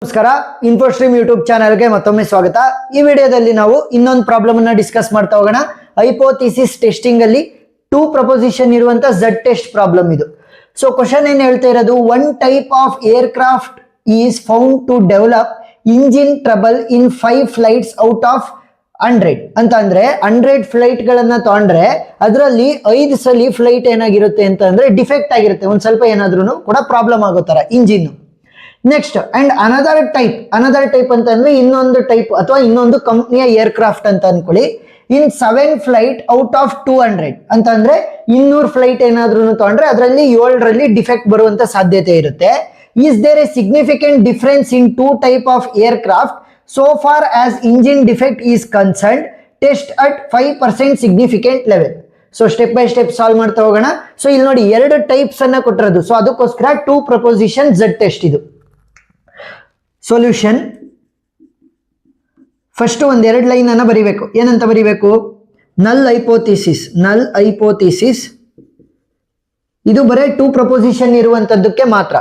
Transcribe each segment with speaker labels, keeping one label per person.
Speaker 1: ನಮಸ್ಕಾರ ಇನ್ಫೋಸ್ಟ್ರೀಮ್ ಯೂಟ್ಯೂಬ್ ಚಾನೆಲ್ಗೆ ಮತ್ತೊಮ್ಮೆ ಸ್ವಾಗತ. ಈ ವಿಡಿಯೋದಲ್ಲಿ ನಾವು ಇನ್ನೊಂದು ಪ್ರಾಬ್ಲಮ್ ಅನ್ನ ಡಿಸ್ಕಸ್ ಮಾಡ್ತಾ ಹೋಗೋಣ. ಹೈಪೋಥಿಸಿಸ್ ಟೆಸ್ಟಿಂಗ್ ಅಲ್ಲಿ 2 ಪ್ರಪೋಸಿಷನ್ ಇರುವಂತ ಝಡ್ ಟೆಸ್ಟ್ ಪ್ರಾಬ್ಲಮ್ ಇದು. ಸೊ ಕ್ವಶನ್ ಏನ್ ಹೇಳ್ತಾ ಇರೋದು, one type of aircraft is found to develop engine trouble in 5 flights out of 100 ಅಂತ ಅಂದ್ರೆ 100 ಫ್ಲೈಟ್ ಗಳನ್ನ ತಗೊಂಡ್ರೆ ಅದರಲ್ಲಿ 5 ಸಲ ಫ್ಲೈಟ್ ಏನಾಗಿರುತ್ತೆ ಅಂತ ಅಂದ್ರೆ ಡಿಫೆಕ್ಟ್ ಆಗಿರುತ್ತೆ, ಒಂದ್ ಸ್ವಲ್ಪ ಏನಾದ್ರೂ ಕೂಡ ಪ್ರಾಬ್ಲಮ್ ಆಗೋ ತರ engine. Next and another type ಅಂತ ಅಂದ್ರೆ ಇನ್ನೊಂದು ಟೈಪ್ ಅಥವಾ ಇನ್ನೊಂದು ಕಂಪ್ನಿಯ ಏರ್ಕ್ರಾಫ್ಟ್ ಅಂತ ಅನ್ಕೊಳ್ಳಿ. ಇನ್ 7 ಫ್ಲೈಟ್ ಔಟ್ ಆಫ್ 200 ಅಂತ ಅಂದ್ರೆ 200 ಫ್ಲೈಟ್ ಏನಾದ್ರೂ ತಗೊಂಡ್ರೆ ಅದರಲ್ಲಿ 7ರಲ್ಲಿ ಡಿಫೆಕ್ಟ್ ಬರುವಂತ ಸಾಧ್ಯತೆ ಇರುತ್ತೆ. Is there a significant difference in 2 type of aircraft so far as engine defect is concerned, test at 5% significant level. So step by step solve ಮಾಡ್ತಾ ಹೋಗೋಣ. ಸೊ ಇಲ್ಲಿ ನೋಡಿ 2 ಟೈಪ್ಸ್ ಅನ್ನ ಕೊಟ್ಟಿರೋದು, ಸೊ ಅದಕ್ಕೋಸ್ಕರ 2 ಪ್ರಪೋಸಿಷನ್ ಝಡ್ ಟೆಸ್ಟ್ ಇದು. Solution first ಒಂದ್ 2 line ಅನ್ನ ಬರಿಬೇಕು. ಏನಂತ ಬರಿಬೇಕು? ನಲ್ ಹೈಪೋಥಿಸಿಸ್ ಇದು ಬರೀ 2 ಪ್ರಪೋಸಿಷನ್ ಇರುವಂತದ್ದಕ್ಕೆ ಮಾತ್ರ.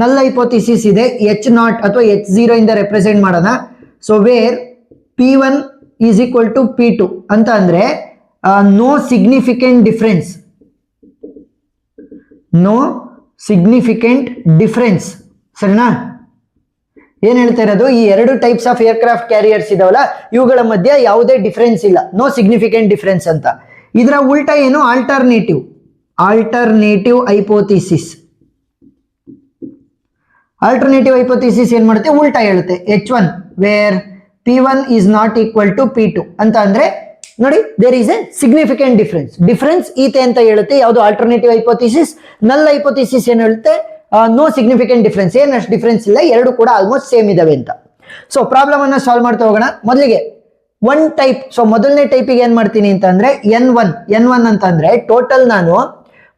Speaker 1: ನಲ್ ಹೈಪೋಥಿಸಿಸ್ ಇದೆ H0 ಅಥವಾ H0 ಇಂದ ರೆಪ್ರೆಸೆಂಟ್ ಮಾಡೋಣ. So where P1 is equal to P2 ಅಂತ ಅಂದ್ರೆ ನೋ ಸಿಗ್ನಿಫಿಕೆಂಟ್ ಡಿಫರೆನ್ಸ್, ಸರಿನಾ? ಏನ್ ಹೇಳ್ತಾ ಇರೋದು, ಈ 2 ಟೈಪ್ಸ್ ಆಫ್ ಏರ್ಕ್ರಾಫ್ಟ್ ಕ್ಯಾರಿಯರ್ಸ್ ಇದಾವಲ್ಲ ಇವುಗಳ ಮಧ್ಯೆ ಯಾವುದೇ ಡಿಫರೆನ್ಸ್ ಇಲ್ಲ, ನೋ ಸಿಗ್ನಿಫಿಕೆಂಟ್ ಡಿಫರೆನ್ಸ್ ಅಂತ. ಇದರ ಉಲ್ಟಾ ಏನು? ಆಲ್ಟರ್ನೇಟಿವ್ ಹೈಪೋಥಿಸಿಸ್ ಏನ್ ಮಾಡುತ್ತೆ? ಉಲ್ಟಾ ಹೇಳುತ್ತೆ. H1 where P1 is not equal to P2 ಅಂತ ಅಂದ್ರೆ ನೋಡಿ there is a significant difference ಈತೆ ಅಂತ ಹೇಳುತ್ತೆ ಯಾವುದು ಆಲ್ಟರ್ನೇಟಿವ್ ಹೈಪೋಥಿಸಿಸ್. ನಲ್ ಹೈಪೋಥಿಸಿಸ್ ಏನ್ ಹೇಳುತ್ತೆ? ನೋ ಸಿಗ್ನಿಫಿಕೆಂಟ್ ಡಿಫರೆನ್ಸ್, ಏನಷ್ಟು ಡಿಫರೆನ್ಸ್ ಇಲ್ಲ, 2 ಕೂಡ ಆಲ್ಮೋಸ್ಟ್ ಸೇಮ್ ಇದಾವೆ ಅಂತ. ಸೊ ಪ್ರಾಬ್ಲಮ್ ಅನ್ನ ಸಾಲ್ವ್ ಮಾಡ್ತಾ ಹೋಗೋಣ. ಮೊದಲಿಗೆ ಒನ್ ಟೈಪ್, ಸೊ ಮೊದಲನೇ ಟೈಪಿಗೆ ಏನ್ ಮಾಡ್ತೀನಿ ಅಂತ ಅಂದ್ರೆ N1 ಅಂತ ಅಂದ್ರೆ ಟೋಟಲ್ ನಾನು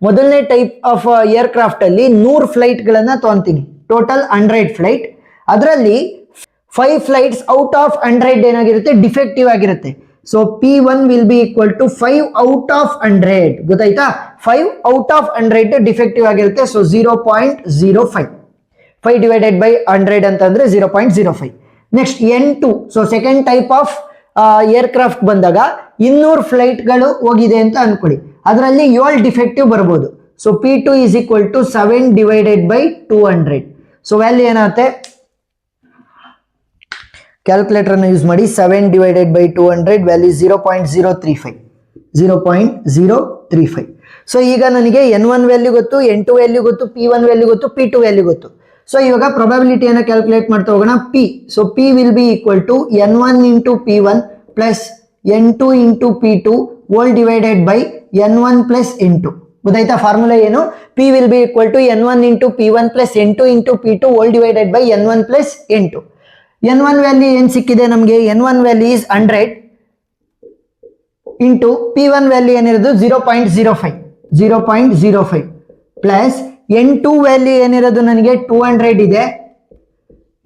Speaker 1: ಮೊದಲನೇ ಟೈಪ್ ಆಫ್ ಏರ್ಕ್ರಾಫ್ಟ್ ಅಲ್ಲಿ 100 ಫ್ಲೈಟ್ ಗಳನ್ನ ತಗೊಂತೀನಿ, ಟೋಟಲ್ 100 ಫ್ಲೈಟ್. ಅದರಲ್ಲಿ 5 ಫ್ಲೈಟ್ಸ್ ಔಟ್ ಆಫ್ 100 ಏನಾಗಿರುತ್ತೆ? ಡಿಫೆಕ್ಟಿವ್ ಆಗಿರುತ್ತೆ. So P1 will be equal to 5 out of 100. ಗೊತ್ತಾಯ್ತಾ? 5 ಔಟ್ ಆಫ್ 100 ಡಿಫೆಕ್ಟಿವ್ ಆಗಿರುತ್ತೆ. ಸೊ 0.05, 5 ಡಿವೈಡೆಡ್ ಬೈ 100 ಅಂತಂದ್ರೆ 0.05. Next N2, so second type of aircraft ಬಂದಾಗ 200 ಫ್ಲೈಟ್ಗಳು ಹೋಗಿದೆ ಅಂತ ಅನ್ಕೊಳ್ಳಿ, ಅದರಲ್ಲಿ 7 ಡಿಫೆಕ್ಟಿವ್ ಬರ್ಬೋದು. So P2 is equal to 7 divided by 200. So value ಏನಾಗುತ್ತೆ? ಕ್ಯಾಲ್ಕುಲೇಟರ್ ಅನ್ನು ಯೂಸ್ ಮಾಡಿ. 7 ಡಿವೈಡೆಡ್ ಬೈ 200 ವ್ಯಾಲ್ಯೂ 0.035. ಸೊ ಈಗ ನನಗೆ N1 ವ್ಯಾಲ್ಯೂ ಗೊತ್ತು, N2 ವ್ಯಾಲ್ಯೂ ಗೊತ್ತು, P1 ವ್ಯಾಲ್ಯೂ ಗೊತ್ತು, P2 ವ್ಯಾಲ್ಯೂ ಗೊತ್ತು. ಸೊ ಇವಾಗ ಪ್ರೊಬಬಿಲಿಟಿಯನ್ನು ಕ್ಯಾಲ್ಕುಲೇಟ್ ಮಾಡ್ತಾ ಹೋಗೋಣ. So P will be equal to N1 into P1 plus N2 into P2 whole divided by N1 plus N2. ಗೊತ್ತಾಯ್ತಾ? ಫಾರ್ಮುಲಾ ಏನು? P will be equal to N1 into P1 plus N2 into P2 whole divided by N1 plus N2. N1 value ಏನ್ ಸಿಕ್ಕಿದೆ ನಮಗೆ? N1 value is 100 into P1 value ಏನಿರೋದು 0.05 plus N2 value ಏನಿರೋದು ನನಗೆ 200 ಇದೆ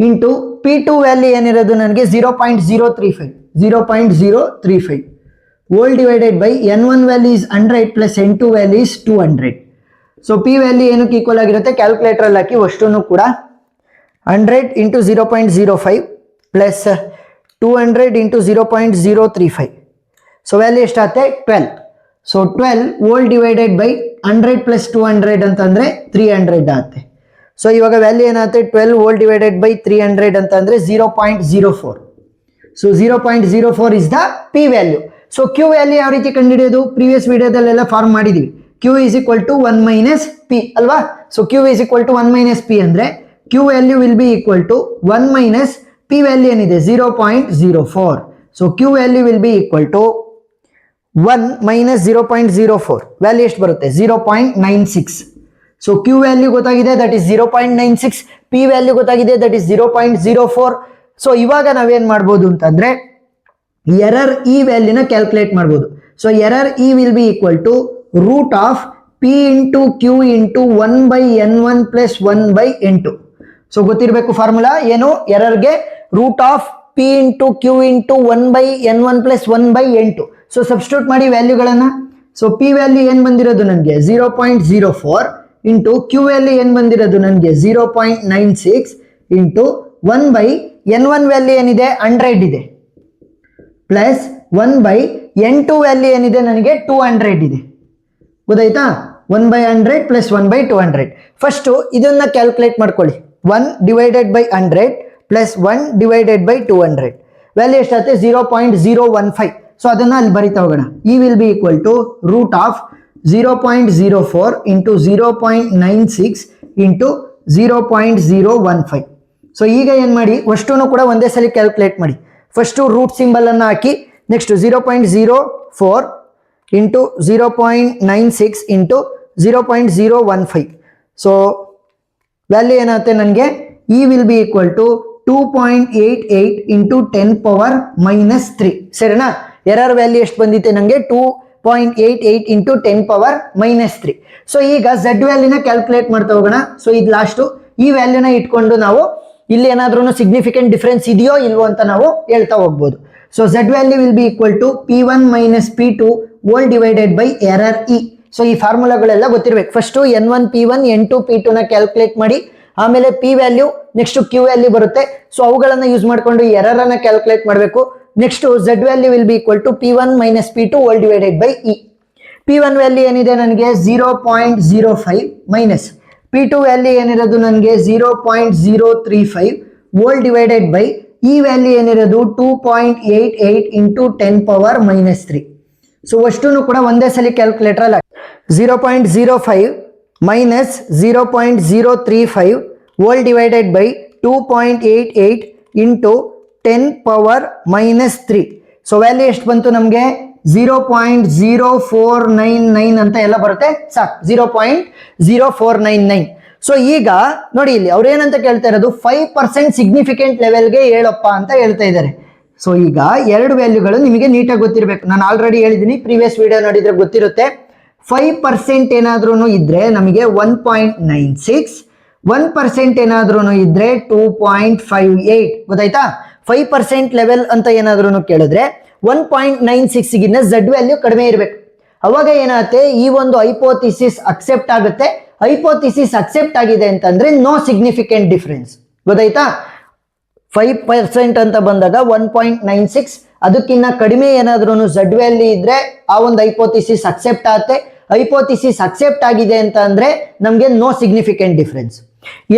Speaker 1: into P2 value ಏನಿರೋದು ನನಗೆ 0.035 whole divided by N1 value is 100 plus N2 value is 200. So P value ಏನಕ್ಕೆ ಈಕ್ವಲ್ ಆಗಿರುತ್ತೆ? ಕ್ಯಾಲ್ಕುಲೇಟರ್ ಅಲ್ಲಿ ಹಾಕಿ ಅಷ್ಟನ್ನು ಕೂಡ 100 into 0.05 plus 200 into 0.035. So value ಎಷ್ಟಾಗುತ್ತೆ? 12. So 12 hole divided by 100 plus 200 ಅಂತಂದ್ರೆ 300 ಆಗುತ್ತೆ. ಸೊ ಇವಾಗ ವ್ಯಾಲ್ಯೂ ಏನಾಗುತ್ತೆ? 12 ಹೋಲ್ ಡಿವೈಡೆಡ್ ಬೈ 300 ಅಂತಂದ್ರೆ 0.04. So 0.04 is the P value. So Q value ಯಾವ ರೀತಿ ಕಂಡುಹಿಡಿಯೋದು? ಪ್ರೀವಿಯಸ್ ವಿಡಿಯೋದಲ್ಲೆಲ್ಲ ಫಾರ್ಮ್ ಮಾಡಿದೀವಿ. Q is equal to 1 minus P ಅಲ್ವಾ? So Q is equal to 1 minus P ಅಂದ್ರೆ Q value will be equal to 1 minus P value ಏನಿದೆ 0.04. So Q value will be equal to 1 minus 0.04 value ಎಷ್ಟು ಬರುತ್ತೆ? 0.96. So Q value ಗೊತ್ತಾಗಿದೆ, that is 0.96. P value ಗೊತ್ತಾಗಿದೆ, that is 0.04. So ಇವಾಗ ನಾವೇನ್ ಮಾಡ್ಬೋದು ಅಂತಂದ್ರೆ ಎರರ್ E ವ್ಯಾಲ್ಯೂನ ಕ್ಯಾಲ್ಕುಲೇಟ್ ಮಾಡ್ಬೋದು. So error E will be equal to root of P into Q into 1 by N1 plus 1 by N2. So ಗೊತ್ತಿರಬೇಕು formula ಏನು ಎರರ್ಗೆ? Root of P into Q into 1 by N1 plus 1 by N2. So substitute ಮಾಡಿ ವ್ಯಾಲ್ಯೂಗಳನ್ನ. So P value ಏನ್ ಬಂದಿರೋದು ನನಗೆ 0.04 into Q value ಏನ್ ಬಂದಿರೋದು ನನಗೆ 0.96 ಇಂಟು 1 ಬೈ N1 ವ್ಯಾಲ್ಯೂ ಏನಿದೆ 100 ಇದೆ, ಪ್ಲಸ್ 1 ಬೈ N2 ವ್ಯಾಲ್ಯೂ ಏನಿದೆ ನನಗೆ 200 ಇದೆ. ಗೊತ್ತಾಯ್ತಾ? 1 ಬೈ 100 ಪ್ಲಸ್ 1 ಬೈ 200. ಫಸ್ಟು ಇದನ್ನ ಕ್ಯಾಲ್ಕುಲೇಟ್ ಮಾಡ್ಕೊಳ್ಳಿ. 1 divided by 100 plus 1 divided by 200 value ಎಷ್ಟಾಗುತ್ತೆ? 0.015. ಸೊ ಅದನ್ನ ಅಲ್ಲಿ ಬರಿತಾ ಹೋಗೋಣ. E will be equal to root of 0.04 into 0.96 into 0.015. So ಈಗ ಏನು ಮಾಡಿ, ಅಷ್ಟೂ ಕೂಡ ಒಂದೇ ಸಲ ಕ್ಯಾಲ್ಕುಲೇಟ್ ಮಾಡಿ. ಫಸ್ಟು ರೂಟ್ ಸಿಂಬಲ್ ಅನ್ನು ಹಾಕಿ, next 0.04 into 0.96 into 0.015. So value ಏನಾಗುತ್ತೆ ನನಗೆ? E will be equal to 2.88 into 10 power minus 3. ಸರಿನಾ? ಎರರ್ ವ್ಯಾಲ್ಯೂ ಎಷ್ಟು ಬಂದಿತ್ತೆ ನನಗೆ? 2.88 ಇಂಟು 10 ಪವರ್ ಮೈನಸ್ 3. ಸೊ ಈಗ ಝೆಡ್ ವ್ಯಾಲ್ಯೂನ ಕ್ಯಾಲ್ಕುಲೇಟ್ ಮಾಡ್ತಾ ಹೋಗೋಣ. ಸೊ ಇದು ಲಾಸ್ಟು. ಈ ವ್ಯಾಲ್ಯೂನ ಇಟ್ಕೊಂಡು ನಾವು ಇಲ್ಲಿ ಏನಾದ್ರೂ ಸಿಗ್ನಿಫಿಕೆಂಟ್ ಡಿಫರೆನ್ಸ್ ಇದೆಯೋ ಇಲ್ವೋ ಅಂತ ನಾವು ಹೇಳ್ತಾ ಹೋಗ್ಬೋದು. So Z value will be equal to P1 minus P2 whole divided by error E. So ಈ ಫಾರ್ಮುಲಾಗಳೆಲ್ಲ ಗೊತ್ತಿರಬೇಕು. First N1 P1 N2 P2 ನ ಕ್ಯಾಲ್ಕುಲೇಟ್ ಮಾಡಿ, ಆಮೇಲೆ P value, next Q value ಬರುತ್ತೆ. ಸೊ ಅವುಗಳನ್ನು ಯೂಸ್ ಮಾಡಿಕೊಂಡು ಎರರ್ ಅನ್ನ ಕ್ಯಾಲ್ಕುಲೇಟ್ ಮಾಡಬೇಕು. Next Z value will be equal to P1 minus P2 whole divided by E. P1 value ಏನಿದೆ ನನಗೆ 0.05 ಮೈನಸ್ P2 ವ್ಯಾಲ್ಯೂ ಏನಿರೋದು ನನಗೆ 0.035 whole divided by E value ಏನಿರೋದು 2.88 ಇಂಟು 10 ಪವರ್ ಮೈನಸ್ 3. ಸೊ ಅಷ್ಟೂ ಕೂಡ ಒಂದೇ ಸಲ ಕ್ಯಾಲ್ಕುಲೇಟರ್ ಅಲ್ಲ. 0.05 minus 0.035 whole divided by 2.88 into 10 power minus 3. So value ಎಷ್ಟು ಬಂತು ನಮಗೆ? 0.0499 ಅಂತ ಎಲ್ಲ ಬರುತ್ತೆ. ಸಾಕು, 0.0499. ಸೊ ಈಗ ನೋಡಿ, ಇಲ್ಲಿ ಅವ್ರೇನಂತ ಕೇಳ್ತಾ ಇರೋದು 5% ಸಿಗ್ನಿಫಿಕೆಂಟ್ ಲೆವೆಲ್ಗೆ ಹೇಳಪ್ಪ ಅಂತ ಹೇಳ್ತಾ ಇದ್ದಾರೆ. ಸೊ ಈಗ ಎರಡು ವ್ಯಾಲ್ಯೂಗಳು ನಿಮಗೆ ನೀಟಾಗಿ ಗೊತ್ತಿರಬೇಕು. ನಾನು ಆಲ್ರೆಡಿ ಹೇಳಿದ್ದೀನಿ, ಪ್ರೀವಿಯಸ್ ವಿಡಿಯೋ ನೋಡಿದ್ರೆ ಗೊತ್ತಿರುತ್ತೆ. 5% ಏನಾದ್ರೂ ಇದ್ರೆ ನಮಗೆ 1.96, 1% ಏನಾದ್ರೂ ಇದ್ರೆ 2.58. ಗೊತ್ತಾಯ್ತಾ? 5% ಲೆವೆಲ್ ಅಂತ ಏನಾದ್ರೂ ಕೇಳಿದ್ರೆ 1.96 ಗಿನ್ನ ಝೆಡ್ ವ್ಯಾಲ್ಯೂ ಕಡಿಮೆ ಇರಬೇಕು. ಅವಾಗ ಏನಾಗುತ್ತೆ, ಈ ಒಂದು ಹೈಪೋಥಿಸಿಸ್ ಅಕ್ಸೆಪ್ಟ್ ಆಗುತ್ತೆ. ಹೈಪೋಥಿಸಿಸ್ ಅಕ್ಸೆಪ್ಟ್ ಆಗಿದೆ ಅಂತಂದ್ರೆ ನೋ ಸಿಗ್ನಿಫಿಕೆಂಟ್ ಡಿಫರೆನ್ಸ್. ಗೊತ್ತಾಯ್ತಾ? 5% ಅಂತ ಬಂದಾಗ 1.96, ಅದಕ್ಕಿಂತ ಕಡಿಮೆ ಏನಾದ್ರೂ ಝೆಡ್ ವ್ಯಾಲ್ಯೂ ಇದ್ರೆ ಆ ಒಂದು ಹೈಪೋಥಿಸಿಸ್ ಅಕ್ಸೆಪ್ಟ್ ಆಗುತ್ತೆ. ಹೈಪೋಥಿಸಿಸ್ ಅಕ್ಸೆಪ್ಟ್ ಆಗಿದೆ ಅಂತ ಅಂದ್ರೆ ನಮಗೆ ನೋ ಸಿಗ್ನಿಫಿಕೆಂಟ್ ಡಿಫರೆನ್ಸ್.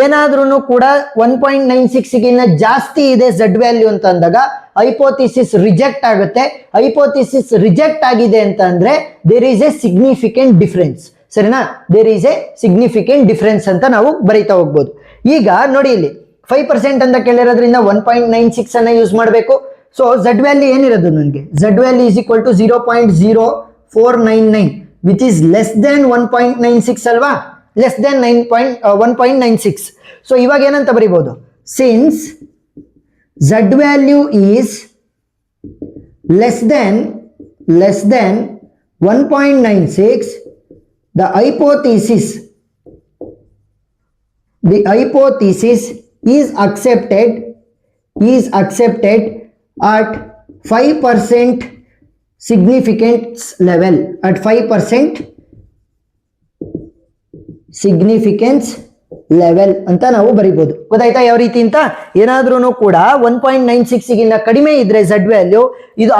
Speaker 1: ಏನಾದ್ರೂ ಕೂಡ 1.96 ಗಿನ್ನ ಜಾಸ್ತಿ ಇದೆ ಝೆಡ್ ವ್ಯಾಲ್ಯೂ ಅಂತ ಅಂದಾಗ ಹೈಪೋಥಿಸಿಸ್ ರಿಜೆಕ್ಟ್ ಆಗುತ್ತೆ. ಹೈಪೋಥಿಸಿಸ್ ರಿಜೆಕ್ಟ್ ಆಗಿದೆ ಅಂತ ಅಂದ್ರೆ there is a significant difference. ಸರಿನಾ? There is a significant difference ಅಂತ ನಾವು ಬರೀತಾ ಹೋಗ್ಬೋದು. ಈಗ ನೋಡಿ, ಇಲ್ಲಿ 5% ಅಂತ ಕೇಳಿರೋದ್ರಿಂದ 1.96 ಅನ್ನ ಯೂಸ್ ಮಾಡಬೇಕು. ಸೊ ಝೆಡ್ ವ್ಯಾಲ್ಯೂ ಏನಿರೋದು ನನಗೆ? Z value is equal to 0.0499 which is less than 1.96 ಅಲ್ವಾ? Less than 1.96. ಸೊ ಇವಾಗ ಏನಂತ ಬರೀಬಹುದು? Since Z value is less than 1.96, the hypothesis is accepted at 5% significance level, at 5% significance level ಅಂತ ನಾವು ಬರೀಬಹುದು. ಗೊತ್ತಾಯ್ತಾ ಯಾವ ರೀತಿ ಅಂತ? ಏನಾದ್ರೂ ಕೂಡ 1.96 ಗಿನ್ನ ಕಡಿಮೆ ಇದ್ರೆ ಝೆಡ್ ವ್ಯಾಲ್ಯೂ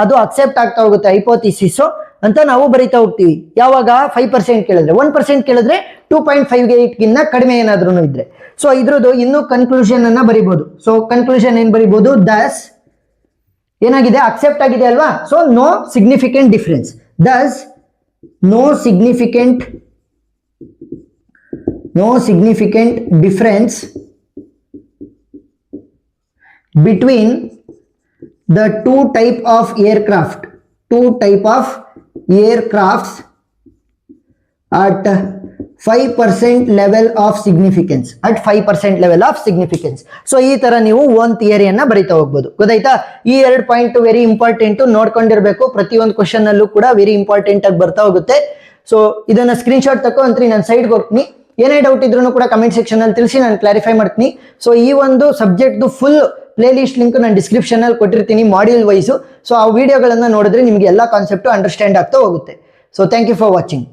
Speaker 1: ಅದು ಅಕ್ಸೆಪ್ಟ್ ಆಗ್ತಾ ಹೋಗುತ್ತೆ ಹೈಪೋಥಿಸಿಸ್ ಅಂತ ನಾವು ಬರೀತಾ ಹೋಗ್ತೀವಿ. ಯಾವಾಗ 5% ಕೇಳಿದ್ರೆ, 1% ಕೇಳಿದ್ರೆ 2.58 ಗಿನ್ನ ಕಡಿಮೆ ಏನಾದ್ರೂ ಇದ್ರೆ. ಸೊ ಇದ್ರದ್ದು ಇನ್ನೂ ಕನ್ಕ್ಲೂಷನ್ ಅನ್ನ ಬರೀಬಹುದು. ಸೊ ಕನ್ಕ್ಲೂಷನ್ ಏನ್ ಬರೀಬಹುದು? ದಸ್ ಏನಾಗಿದೆ? ಅಕ್ಸೆಪ್ಟ್ ಆಗಿದೆ ಅಲ್ವಾ? So no significant difference. Thus no significant difference between the two types of aircrafts at 5% level of significance. So ಈ ತರ ನೀವು ಒಂದು ಥಿಯರಿಯನ್ನ ಬರೀತಾ ಹೋಗ್ಬೋದು. ಗೊತ್ತಾಯ್ತಾ? ಈ 2 ಪಾಯಿಂಟ್ ವೆರಿ ಇಂಪಾರ್ಟೆಂಟ್, ನೋಡ್ಕೊಂಡಿರ್ಬೇಕು. ಪ್ರತಿಯೊಂದು ಕ್ವಶನ್ ಅಲ್ಲೂ ಕೂಡ ವೆರಿ ಇಂಪಾರ್ಟೆಂಟ್ ಆಗಿ ಬರ್ತಾ ಹೋಗುತ್ತೆ. ಸೊ ಇದನ್ನ ಸ್ಕ್ರೀನ್ ಶಾಟ್ ತಗೊಂಡ್ರಿ, ನಾನು ಸೈಡ್ಗೆ ಹೋಗ್ತೀನಿ. ಏನೇ ಡೌಟ್ ಇದ್ರೂ ಕೂಡ ಕಮೆಂಟ್ ಸೆಕ್ಷನ್ ಅಲ್ಲಿ ತಿಳಿಸಿ, ನಾನು ಕ್ಲಾರಿಫೈ ಮಾಡ್ತೀನಿ. ಸೊ ಈ ಒಂದು subject full play list link ನಾನು ಡಿಸ್ಕ್ರಿಪ್ಷನ್ ಅಲ್ಲಿ ಕೊಟ್ಟಿರ್ತೀನಿ, ಮಾಡ್ಯೂಲ್ ವೈಸು. ಸೊ ಆ ವಿಡಿಯೋಗಳನ್ನ ನೋಡಿದ್ರೆ ನಿಮಗೆ ಎಲ್ಲ ಕಾನ್ಸೆಪ್ಟ್ ಅಂಡರ್ಸ್ಟ್ಯಾಂಡ್ ಆಗ್ತಾ ಹೋಗುತ್ತೆ. So thank you for watching.